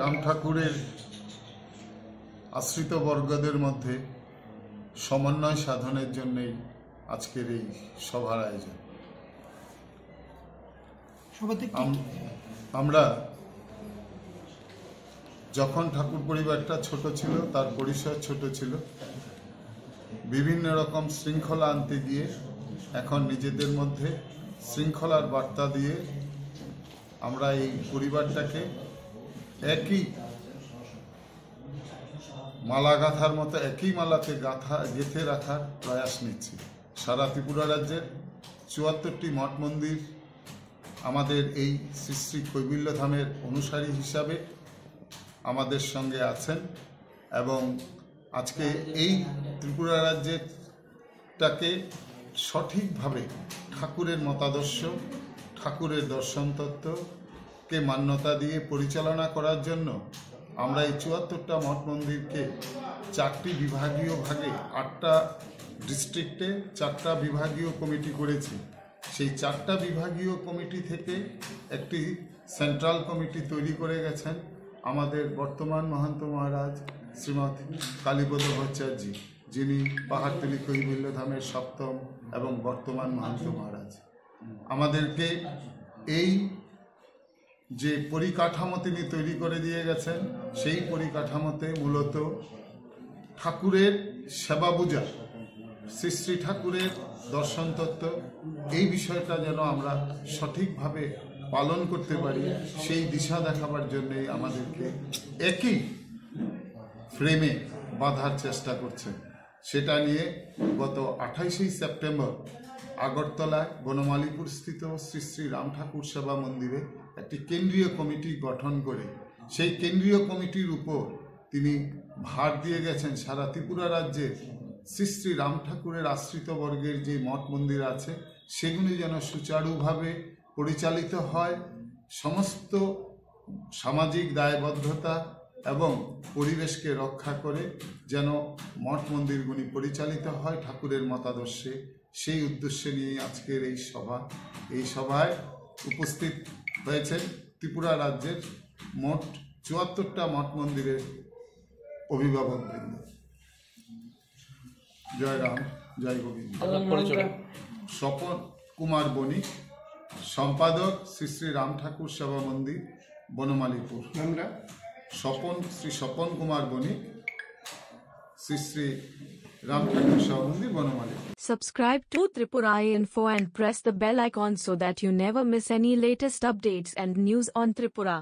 রাম ঠাকুরের আশ্রিত বর্গদের মধ্যে সমন্বয় সাধনের জন্যই আজকের এই সভার আয়োজন। আমরা যখন ঠাকুর পরিবারটা ছোট ছিল, তার পরিসর ছোট ছিল, বিভিন্ন রকম শৃঙ্খলা আনতে গিয়ে এখন নিজেদের মধ্যে শৃঙ্খলার বার্তা দিয়ে আমরা এই পরিবারটাকে একই মালা গাঁথার মতো একই মালাতে গেঁথে রাখার প্রয়াস নিচ্ছি। সারা ত্রিপুরা রাজ্যের ৭৪টি মঠ মন্দির আমাদের এই শ্রী শ্রী কৈবল্যধামের অনুসারী হিসাবে আমাদের সঙ্গে আছেন এবং আজকে এই ত্রিপুরা রাজ্যেরটাকে সঠিকভাবে ঠাকুরের মতাদর্শ, ঠাকুরের দর্শন তত্ত্বকে মান্যতা দিয়ে পরিচালনা করার জন্য আমরা এই ৭৪টা মঠ মন্দিরকে ৪টি বিভাগীয় ভাগে ৮টা ডিস্ট্রিক্টে ৪টা বিভাগীয় কমিটি করেছি। সেই ৪টা বিভাগীয় কমিটি থেকে একটি সেন্ট্রাল কমিটি তৈরি করে গেছেন আমাদের বর্তমান মহান্ত মহারাজ শ্রীমৎ কালীপদ ভট্টাচার্য, যিনি পাহাড়তলি কৈবল্যধামের ৭ম এবং বর্তমান মহান্ত মহারাজ। আমাদেরকে এই যে পরিকাঠামো তিনি তৈরি করে দিয়ে গেছেন, সেই পরিকাঠামোতে মূলত ঠাকুরের সেবা পূজা, শ্রী শ্রী ঠাকুরের দর্শন তত্ত্ব, এই বিষয়টা যেন আমরা সঠিকভাবে পালন করতে পারি, সেই দিশা দেখাবার জন্যই আমাদেরকে একই ফ্রেমে বাঁধার চেষ্টা করছেন। সেটা নিয়ে গত ২৮শে সেপ্টেম্বর আগরতলায় বনমালীপুর স্থিত শ্রী শ্রী রাম ঠাকুর সেবা মন্দিরে একটি কেন্দ্রীয় কমিটি গঠন করে সেই কেন্দ্রীয় কমিটির উপর তিনি ভার দিয়ে গেছেন সারা ত্রিপুরা রাজ্যের শ্রী শ্রী রাম ঠাকুরের আশ্রিত বর্গের যে মঠ মন্দির আছে সেগুলি যেন সুচারুভাবে পরিচালিত হয়, সমস্ত সামাজিক দায়বদ্ধতা এবং পরিবেশকে রক্ষা করে যেন মঠ মন্দিরগুলি পরিচালিত হয় ঠাকুরের মতাদর্শে, সেই উদ্দেশ্যে নিয়ে আজকের এই সভা। এই সভায় উপস্থিত হয়েছেন ত্রিপুরা রাজ্যের মোট ৭৪টা মঠ মন্দিরের অভিভাবকবৃন্দ। জয় রাম, জয় গোবিন্দ। স্বপন কুমার বণিক, সম্পাদক শ্রী শ্রী রাম ঠাকুর সেবা মন্দির, বনমালীপুর। শ্রী স্বপন কুমার বণিক, Shri Shri Ram Thakur Sewa Mandir, Bonamali. Subscribe to Tripura Info and press the bell icon so that you never miss any latest updates and news on Tripura.